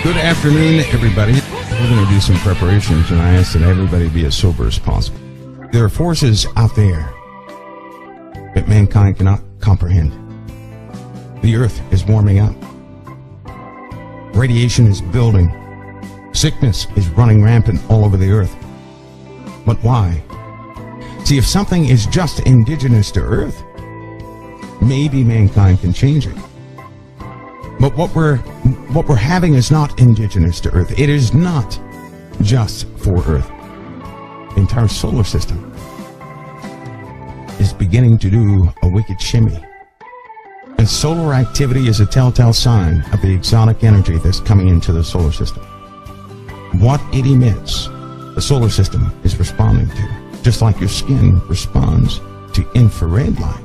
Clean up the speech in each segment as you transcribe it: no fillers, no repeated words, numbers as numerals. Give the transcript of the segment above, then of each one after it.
Good afternoon, everybody. We're going to do some preparations, and I ask that everybody be as sober as possible. There are forces out there that mankind cannot comprehend. The earth is warming up. Radiation is building. Sickness is running rampant all over the earth. But why? See, if something is just indigenous to earth, maybe mankind can change it. But what we're having is not indigenous to earth. It is not just for earth. The entire solar system is beginning to do a wicked shimmy. And solar activity is a telltale sign of the exotic energy that's coming into the solar system. What it emits, the solar system is responding to. Just like your skin responds to infrared light,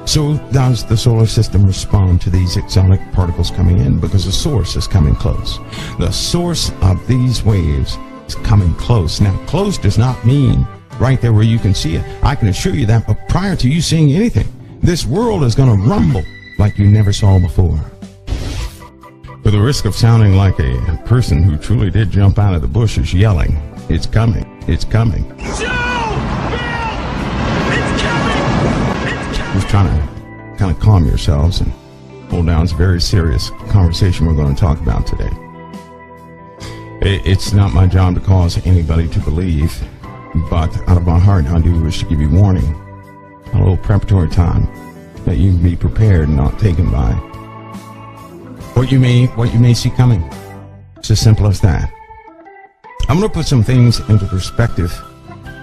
so does the solar system respond to these exotic particles coming in, because the source is coming close. The source of these waves is coming close. Now, close does not mean right there where you can see it. I can assure you that, but prior to you seeing anything, this world is going to rumble like you never saw before. For the risk of sounding like a person who truly did jump out of the bushes yelling, "It's coming, it's coming." Just trying to kind of calm yourselves and hold down. It's a very serious conversation we're going to talk about today. It's not my job to cause anybody to believe, but out of my heart I do wish to give you warning, a little preparatory time, that you can be prepared and not taken by what you may see coming. It's as simple as that. I'm going to put some things into perspective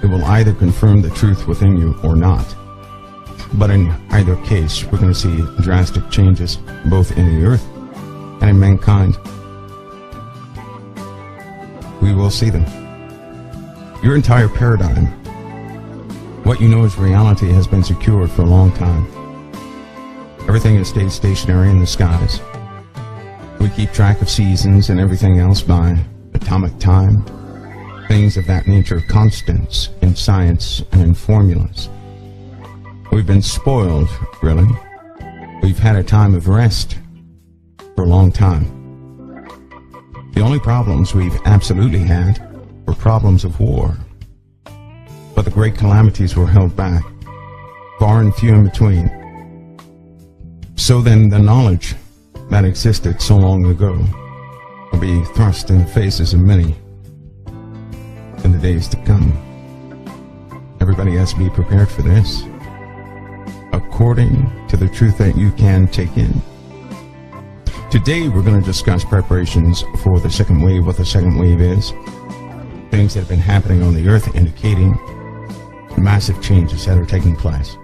that will either confirm the truth within you or not. But in either case, we're going to see drastic changes both in the earth and in mankind. We will see them. Your entire paradigm, what you know as reality, has been secured for a long time. Everything has stayed stationary in the skies. We keep track of seasons and everything else by atomic time, things of that nature, constants in science and in formulas. We've been spoiled, really. We've had a time of rest for a long time. The only problems we've absolutely had were problems of war. But the great calamities were held back, far and few in between. So then the knowledge that existed so long ago will be thrust in the faces of many in the days to come. Everybody has to be prepared for this, according to the truth that you can take in. Today we're going to discuss preparations for the second wave, what the second wave is, things that have been happening on the earth indicating massive changes that are taking place.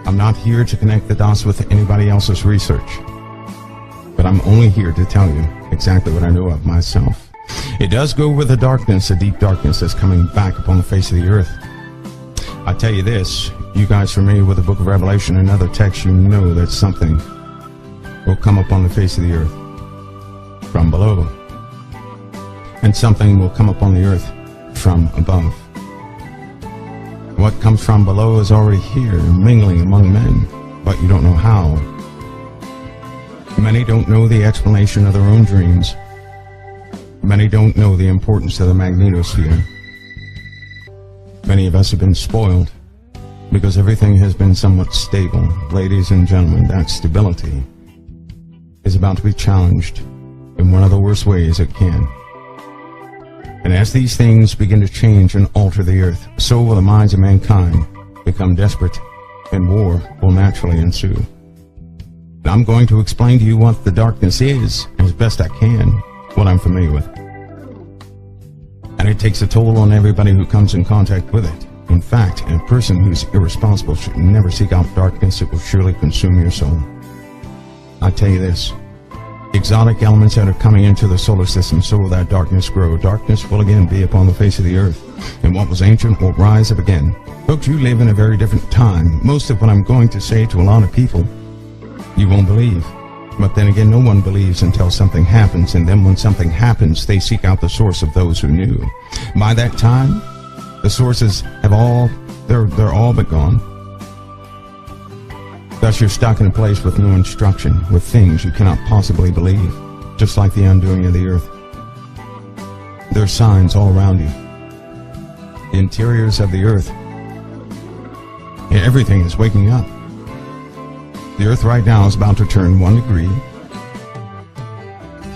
I'm not here to connect the dots with anybody else's research, but I'm only here to tell you exactly what I know of myself. It does go with the darkness, the deep darkness that's coming back upon the face of the earth. I tell you this, you guys familiar with the book of Revelation and other texts, you know that something will come up on the face of the earth from below, and something will come up on the earth from above. What comes from below is already here, mingling among men, but you don't know how. Many don't know the explanation of their own dreams. Many don't know the importance of the magnetosphere. Many of us have been spoiled because everything has been somewhat stable. Ladies and gentlemen, that stability is about to be challenged in one of the worst ways it can. And as these things begin to change and alter the earth, so will the minds of mankind become desperate, and war will naturally ensue. And I'm going to explain to you what the darkness is, as best I can, what I'm familiar with. And it takes a toll on everybody who comes in contact with it. In fact, a person who's irresponsible should never seek out darkness. It will surely consume your soul. I tell you this, exotic elements that are coming into the solar system, so will that darkness grow. Darkness will again be upon the face of the earth, and what was ancient will rise up again. Folks, you live in a very different time. Most of what I'm going to say to a lot of people, you won't believe. But then again, no one believes until something happens, and then when something happens, they seek out the source of those who knew. By that time, the sources have they're all but gone. Thus you're stuck in a place with no instruction, with things you cannot possibly believe. just like the undoing of the earth. There are signs all around you. The interiors of the earth. Everything is waking up. The earth right now is about to turn 1 degree.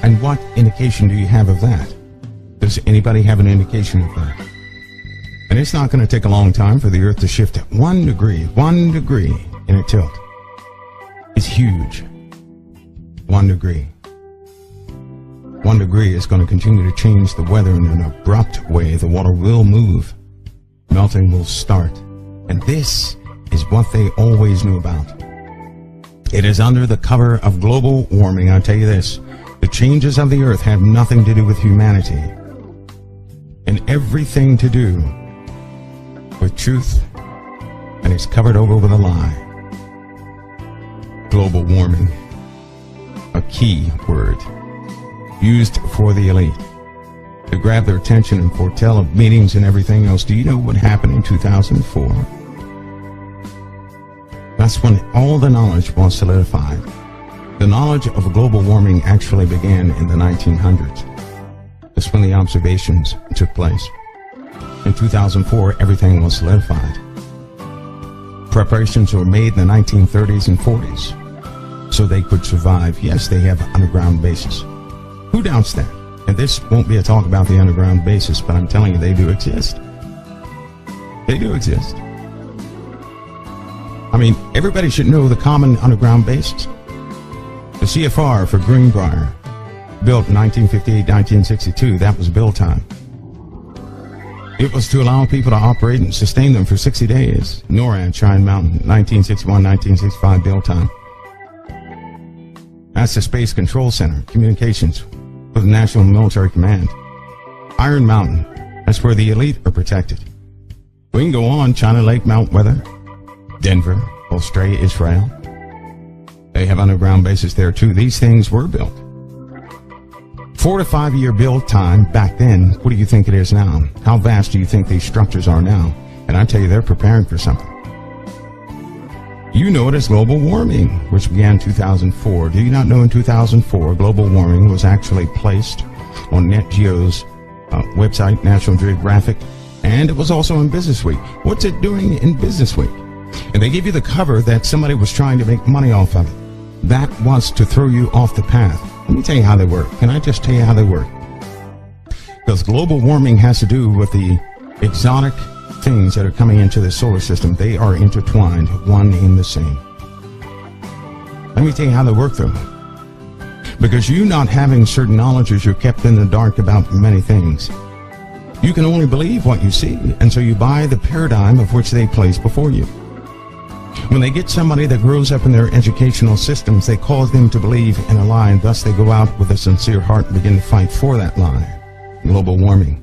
And what indication do you have of that? Does anybody have an indication of that? And it's not going to take a long time for the earth to shift 1 degree in a tilt. It's huge. 1 degree. 1 degree is going to continue to change the weather in an abrupt way. The water will move. Melting will start. And this is what they always knew about. It is under the cover of global warming. I'll tell you this. The changes of the earth have nothing to do with humanity. And everything to do with truth. And it's covered over with a lie. Global warming. A key word. Used for the elite. To grab their attention and foretell of meetings and everything else. Do you know what happened in 2004? That's when all the knowledge was solidified. The knowledge of global warming actually began in the 1900s. That's when the observations took place. In 2004, everything was solidified. Preparations were made in the 1930s and 40s so they could survive. Yes, they have underground bases. Who doubts that? And this won't be a talk about the underground bases, but I'm telling you, they do exist. They do exist. I mean, everybody should know the common underground bases. The CFR for Greenbrier, built in 1958-1962, that was build time. It was to allow people to operate and sustain them for 60 days. NORAD, Cheyenne Mountain, 1961-1965 build time. That's the Space Control Center, communications with the National Military Command. Iron Mountain, that's where the elite are protected. We can go on, China Lake, Mount Weather, Denver, Australia, Israel. They have underground bases there too. These things were built. 4 to 5 year build time back then. What do you think it is now? How vast do you think these structures are now? And I tell you, they're preparing for something. You know it as global warming, which began in 2004. Do you not know in 2004, global warming was actually placed on Net Geo's website, National Geographic, and it was also in Business Week. What's it doing in Business Week? And they give you the cover that somebody was trying to make money off of it. That was to throw you off the path. Let me tell you how they work. Can I just tell you how they work? Because global warming has to do with the exotic things that are coming into the solar system. They are intertwined, one in the same. Let me tell you how they work though. Because you not having certain knowledges, you're kept in the dark about many things. You can only believe what you see, and so you buy the paradigm of which they place before you. When they get somebody that grows up in their educational systems, they cause them to believe in a lie, and thus they go out with a sincere heart and begin to fight for that lie. Global warming.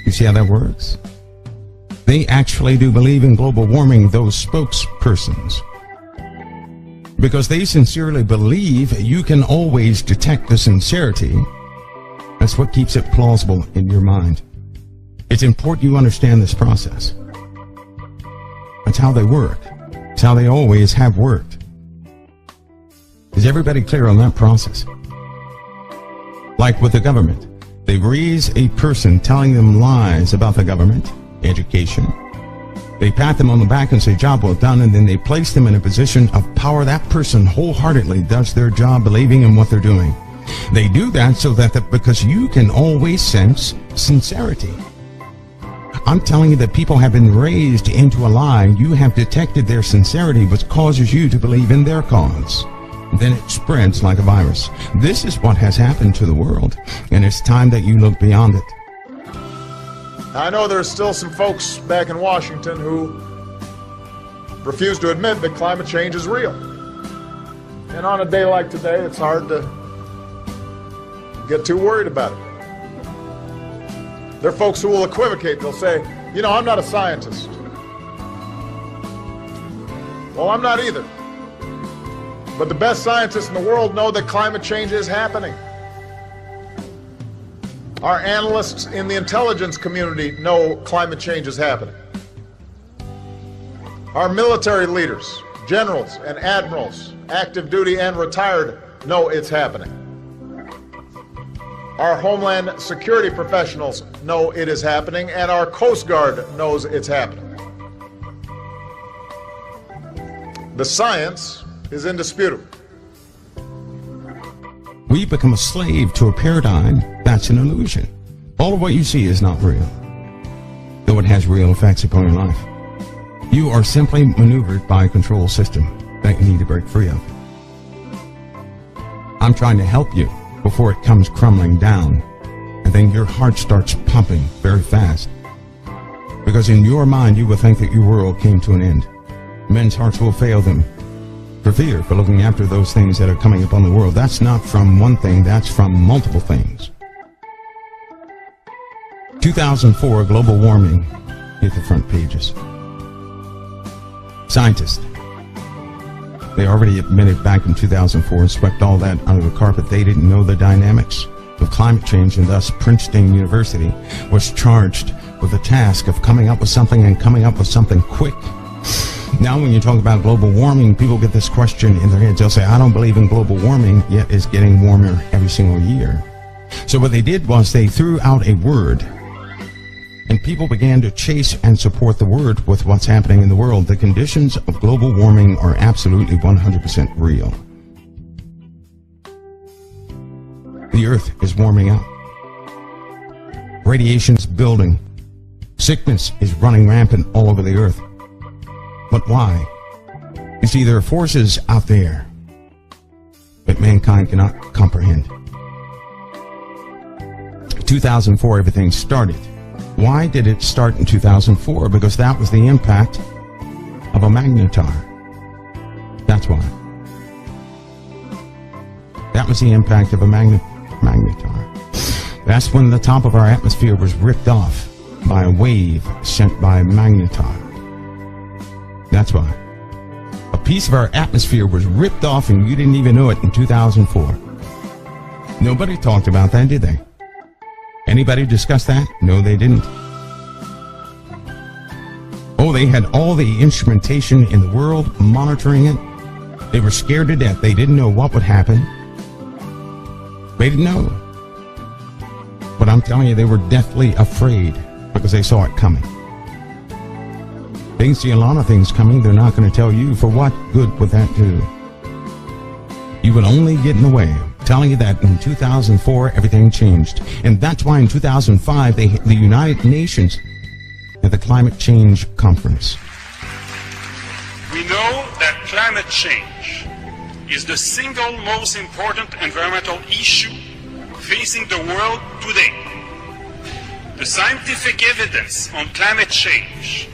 You see how that works? They actually do believe in global warming, those spokespersons. Because they sincerely believe you can always detect the sincerity. That's what keeps it plausible in your mind. It's important you understand this process. That's how they work. It's how they always have worked. Is everybody clear on that process? Like with the government. They raise a person telling them lies about the government, education. They pat them on the back and say, job well done, and then they place them in a position of power. That person wholeheartedly does their job believing in what they're doing. They do that so that because you can always sense sincerity. I'm telling you that people have been raised into a lie. You have detected their sincerity, which causes you to believe in their cause. Then it spreads like a virus. This is what has happened to the world, and it's time that you look beyond it. I know there's still some folks back in Washington who refuse to admit that climate change is real. And on a day like today, it's hard to get too worried about it. There are folks who will equivocate. They'll say, you know, I'm not a scientist. Well, I'm not either. But the best scientists in the world know that climate change is happening. Our analysts in the intelligence community know climate change is happening. Our military leaders, generals and admirals, active duty and retired, know it's happening. Our Homeland Security professionals know it is happening, and our Coast Guard knows it's happening. The science is indisputable. We've become a slave to a paradigm that's an illusion. All of what you see is not real, though it has real effects upon your life. You are simply maneuvered by a control system that you need to break free of. I'm trying to help you before it comes crumbling down, and then your heart starts pumping very fast. Because in your mind you will think that your world came to an end. Men's hearts will fail them for fear, for looking after those things that are coming upon the world. That's not from one thing, that's from multiple things. 2004, global warming hit the front pages. Scientists, they already admitted back in 2004 and swept all that under the carpet. They didn't know the dynamics of climate change, and thus Princeton University was charged with the task of coming up with something, and coming up with something quick. Now when you talk about global warming, people get this question in their heads. They'll say, I don't believe in global warming, yet it's getting warmer every single year. So what they did was they threw out a word, and people began to chase and support the word with what's happening in the world. The conditions of global warming are absolutely 100% real. The earth is warming up. Radiation's building. Sickness is running rampant all over the earth. But why? You see, there are forces out there that mankind cannot comprehend. 2004, everything started. Why did it start in 2004? Because that was the impact of a magnetar. That's why. That was the impact of a magnetar. That's when the top of our atmosphere was ripped off by a wave sent by a magnetar. That's why. A piece of our atmosphere was ripped off and you didn't even know it in 2004. Nobody talked about that, did they? Anybody discuss that? No, they didn't. Oh, they had all the instrumentation in the world monitoring it. They were scared to death. They didn't know what would happen. They didn't know. But I'm telling you, they were deathly afraid because they saw it coming. They can see a lot of things coming. They're not going to tell you. For what good would that do? You would only get in the way. Telling you that in 2004 everything changed, and that's why in 2005 the United Nations had the Climate Change Conference. We know that climate change is the single most important environmental issue facing the world today. The scientific evidence on climate change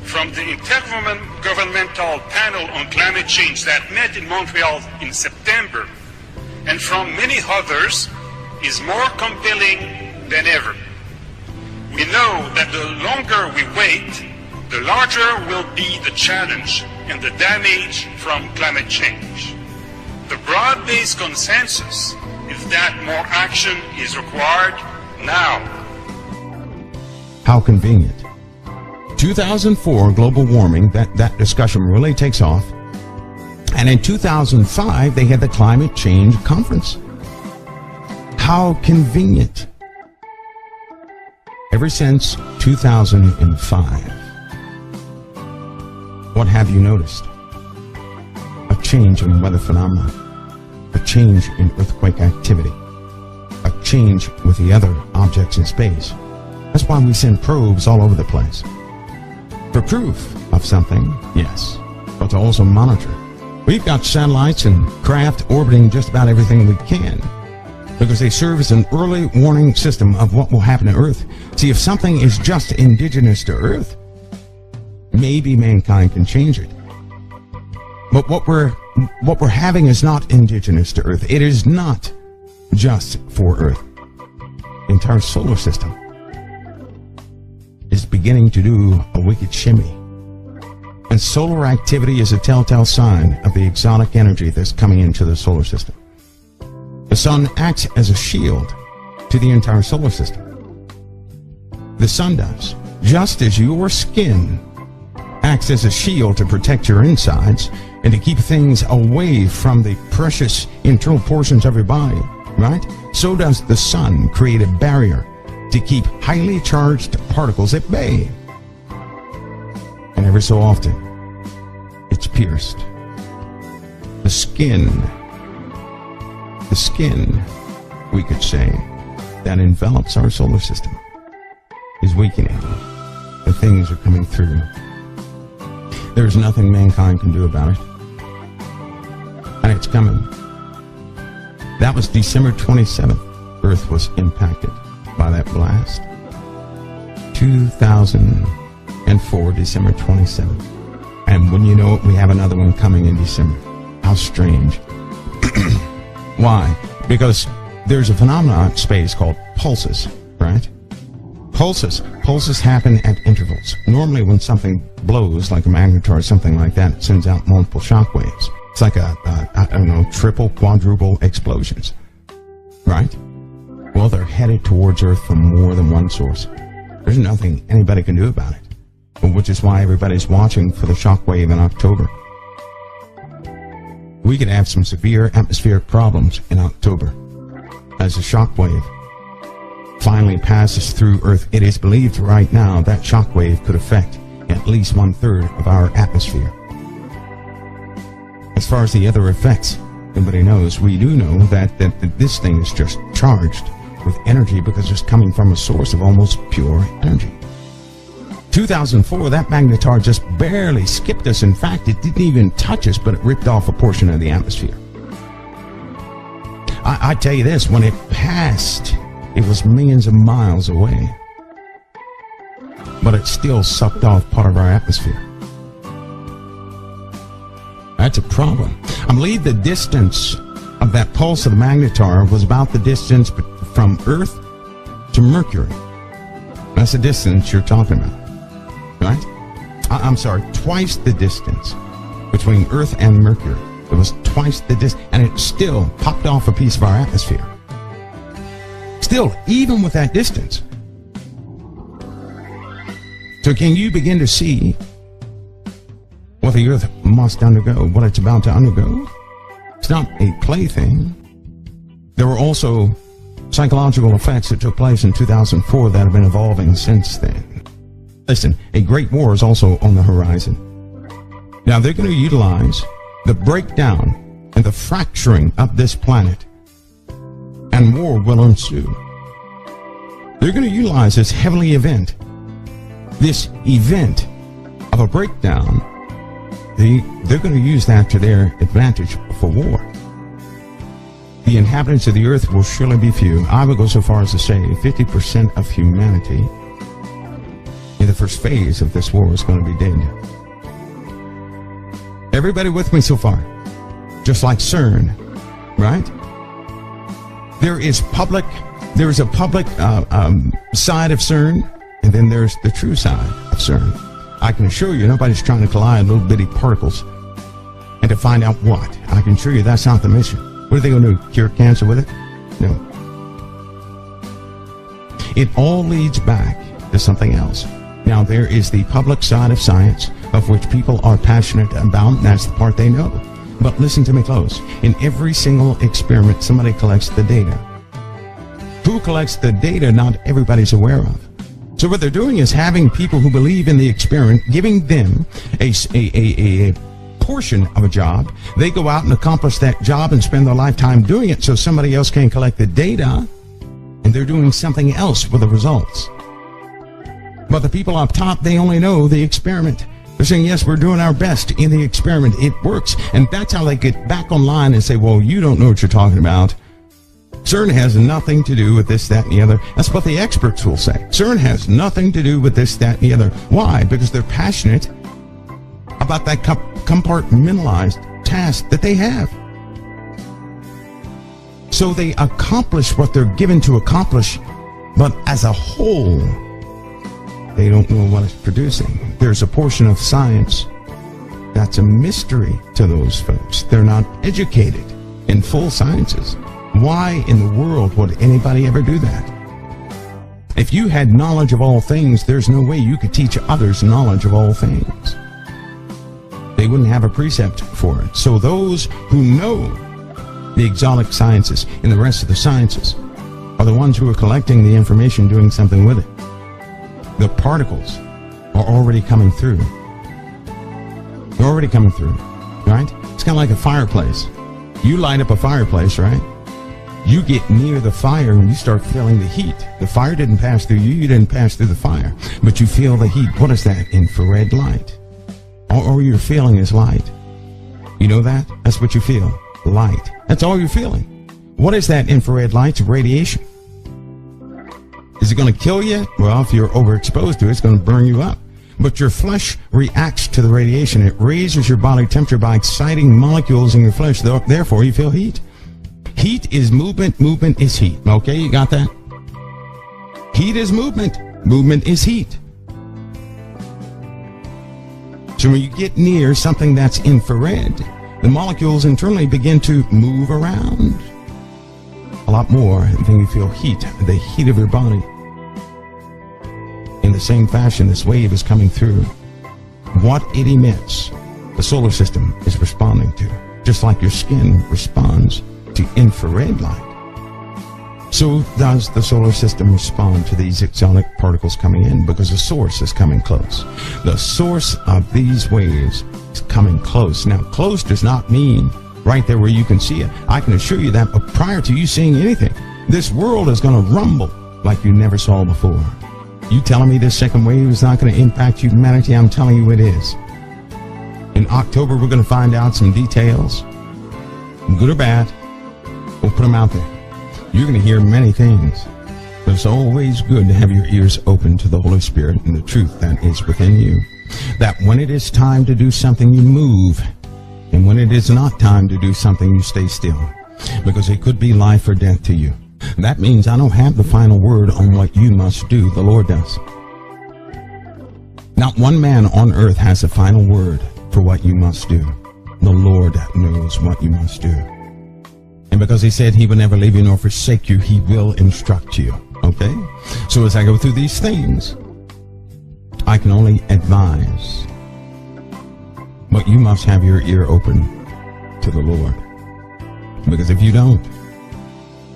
from the Intergovernmental Panel on Climate Change that met in Montreal in September, and from many others, is more compelling than ever. We know that the longer we wait, the larger will be the challenge and the damage from climate change. The broad-based consensus is that more action is required now. How convenient. 2004 global warming, that discussion really takes off. And in 2005, they had the Climate Change Conference. How convenient. Ever since 2005, what have you noticed? A change in weather phenomena, a change in earthquake activity, a change with the other objects in space. That's why we send probes all over the place. For proof of something, yes, but to also monitor. We've got satellites and craft orbiting just about everything we can because they serve as an early warning system of what will happen to Earth. See, if something is just indigenous to Earth, maybe mankind can change it. But what we're having is not indigenous to Earth. It is not just for Earth. The entire solar system is beginning to do a wicked shimmy. And solar activity is a telltale sign of the exotic energy that's coming into the solar system. The sun acts as a shield to the entire solar system. The sun does. Just as your skin acts as a shield to protect your insides, and to keep things away from the precious internal portions of your body, right? So does the sun create a barrier to keep highly charged particles at bay. And every so often, it's pierced. The skin, we could say, that envelops our solar system is weakening. The things are coming through. There's nothing mankind can do about it. And it's coming. That was December 27th. Earth was impacted by that blast. 2004, December 27th. And when you know it, we have another one coming in December. How strange. Why? Because there's a phenomenon in space called pulses, right? Pulses happen at intervals. Normally when something blows, like a magnetar or something like that, it sends out multiple shock waves. It's like I don't know, triple, quadruple explosions, right? Well, they're headed towards Earth from more than one source. There's nothing anybody can do about it, which is why everybody's watching for the shock wave in October. We could have some severe atmospheric problems in October as the shock wave finally passes through Earth. It is believed right now that shock wave could affect at least 1/3 of our atmosphere. As far as the other effects, nobody knows. We do know that this thing is just charged with energy because it's coming from a source of almost pure energy. 2004, that magnetar just barely skipped us. In fact, it didn't even touch us, but it ripped off a portion of the atmosphere. I tell you this, when it passed, it was millions of miles away, but it still sucked off part of our atmosphere. That's a problem. I believe the distance of that pulse of the magnetar was about the distance from Earth to Mercury. That's the distance you're talking about, right? I'm sorry, twice the distance between Earth and Mercury. It was twice the distance, and it still popped off a piece of our atmosphere. Still, even with that distance. So can you begin to see what the Earth must undergo, what it's about to undergo? It's not a plaything. There were also psychological effects that took place in 2004 that have been evolving since then. Listen, a great war is also on the horizon. Now they're going to utilize the breakdown and the fracturing of this planet, and war will ensue. They're going to utilize this heavenly event, this event of a breakdown. They're going to use that to their advantage for war. The inhabitants of the earth will surely be few. I would go so far as to say 50% of humanity in the first phase of this war is going to be dead. Everybody with me so far? Just like CERN, right? There is a public side of CERN, and then there's the true side of CERN. I can assure you nobody's trying to collide little bitty particles and to find out what. I can assure you that's not the mission. What are they going to do? Cure cancer with it? No. It all leads back to something else. Now, there is the public side of science, of which people are passionate about, and that's the part they know. But listen to me close. In every single experiment, somebody collects the data. Who collects the data, not everybody's aware of. So what they're doing is having people who believe in the experiment, giving them a portion of a job. They go out and accomplish that job and spend their lifetime doing it so somebody else can collect the data, and they're doing something else with the results. But the people up top, they only know the experiment. They're saying, yes, we're doing our best in the experiment. It works. And that's how they get back online and say, well, you don't know what you're talking about. CERN has nothing to do with this, that, and the other. That's what the experts will say. CERN has nothing to do with this, that, and the other. Why? Because they're passionate about that compartmentalized task that they have. So they accomplish what they're given to accomplish, but as a whole, they don't know what it's producing. There's a portion of science that's a mystery to those folks. They're not educated in full sciences. Why in the world would anybody ever do that? If you had knowledge of all things, there's no way you could teach others knowledge of all things. they wouldn't have a precept for it. So those who know the exotic sciences and the rest of the sciences are the ones who are collecting the information, doing something with it. The particles are already coming through. They're already coming through, right? It's kind of like a fireplace. You light up a fireplace, right? You get near the fire and you start feeling the heat. The fire didn't pass through you, you didn't pass through the fire, but you feel the heat. What is that? Infrared light. All you're feeling is light. You know that? That's what you feel. Light. That's all you're feeling. What is that infrared light? It's radiation. Is it going to kill you? Well, if you're overexposed to it, it's going to burn you up. But your flesh reacts to the radiation. It raises your body temperature by exciting molecules in your flesh. Therefore, you feel heat. Heat is movement. Movement is heat. Okay, you got that? Heat is movement. Movement is heat. So when you get near something that's infrared, the molecules internally begin to move around a lot more than you feel heat, the heat of your body. In the same fashion, this wave is coming through. What it emits, the solar system is responding to, just like your skin responds to infrared light. So does the solar system respond to these exotic particles coming in, because the source is coming close. The source of these waves is coming close. Now, close does not mean right there where you can see it. I can assure you that, but prior to you seeing anything, this world is going to rumble like you never saw before. You telling me this second wave is not going to impact humanity? I'm telling you it is. In October, we're going to find out some details, good or bad. We'll put them out there. You're going to hear many things, but it's always good to have your ears open to the Holy Spirit and the truth that is within you. That when it is time to do something, you move, and when it is not time to do something, you stay still, because it could be life or death to you. That means I don't have the final word on what you must do. The Lord does. Not one man on earth has the final word for what you must do. The Lord knows what you must do. And because he said he will never leave you nor forsake you, he will instruct you. Okay? So as I go through these things, I can only advise. But you must have your ear open to the Lord. Because if you don't,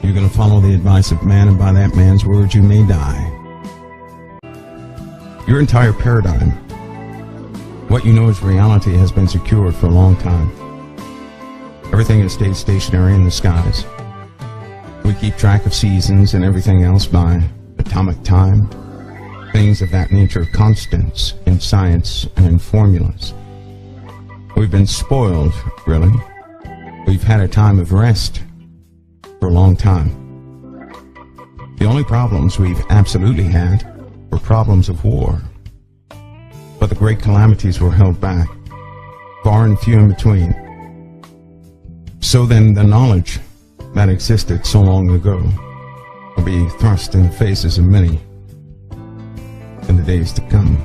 you're going to follow the advice of man, and by that man's words you may die. Your entire paradigm, what you know as reality, has been secured for a long time. Everything has stayed stationary in the skies. We keep track of seasons and everything else by atomic time. Things of that nature, constants in science and in formulas. We've been spoiled, really. We've had a time of rest for a long time. The only problems we've absolutely had were problems of war. But the great calamities were held back, far and few in between. So then the knowledge that existed so long ago will be thrust in the faces of many in the days to come.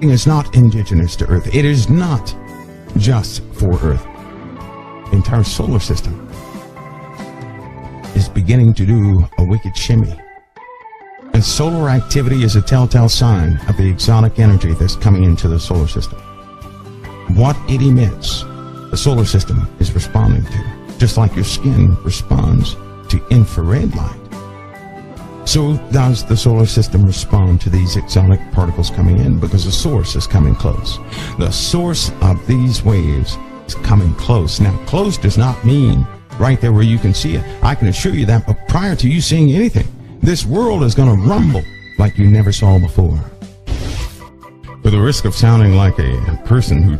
It is not indigenous to Earth. It is not just for Earth. The entire solar system is beginning to do a wicked shimmy. And solar activity is a telltale sign of the exotic energy that's coming into the solar system. What it emits, the solar system is responding to, just like your skin responds to infrared light. So does the solar system respond to these exotic particles coming in, because the source is coming close. The source of these waves is coming close. Now, close does not mean right there where you can see it. I can assure you that, but prior to you seeing anything, this world is going to rumble like you never saw before. For the risk of sounding like a person who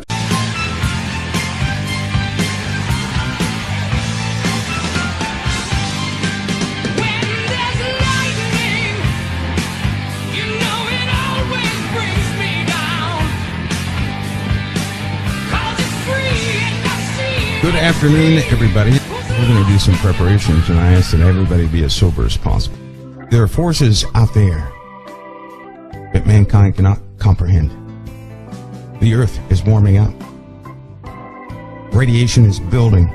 Good afternoon, everybody. We're going to do some preparations, and I ask that everybody be as sober as possible. There are forces out there that mankind cannot comprehend. The earth is warming up. Radiation is building.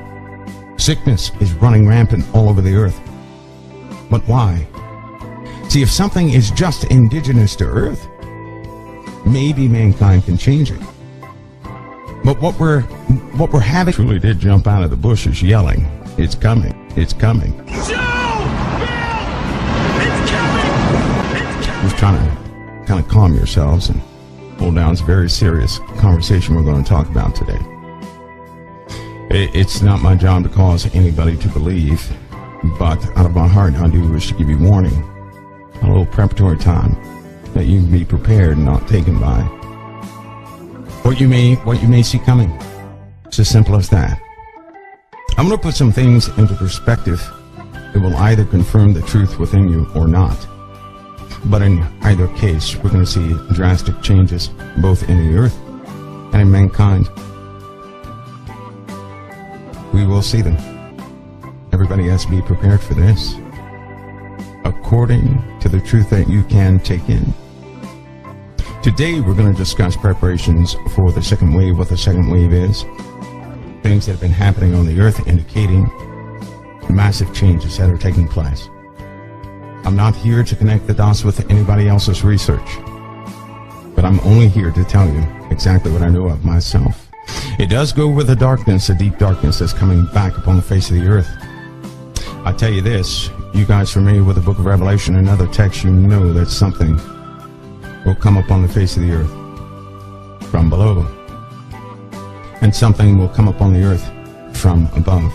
Sickness is running rampant all over the earth. But why? See, if something is just indigenous to Earth, maybe mankind can change it. But what we're having truly did jump out of the bushes yelling, "It's coming, it's coming." Joe! Bill! It's coming! It's coming! Just trying to kind of calm yourselves and hold down. It's a very serious conversation we're going to talk about today. It's not my job to cause anybody to believe, but out of my heart, I do wish to give you warning, a little preparatory time, that you can be prepared and not taken by what you may see coming. It's as simple as that. I'm going to put some things into perspective that will either confirm the truth within you or not. But in either case, we're going to see drastic changes both in the earth and in mankind. We will see them. Everybody has to be prepared for this, according to the truth that you can take in. Today we're going to discuss preparations for the second wave, what the second wave is, things that have been happening on the earth indicating massive changes that are taking place. I'm not here to connect the dots with anybody else's research, but I'm only here to tell you exactly what I know of myself. It does go with the darkness, the deep darkness that's coming back upon the face of the earth. I tell you this, you guys familiar with the book of Revelation and other texts, you know that something will come upon the face of the earth from below, and something will come upon the earth from above.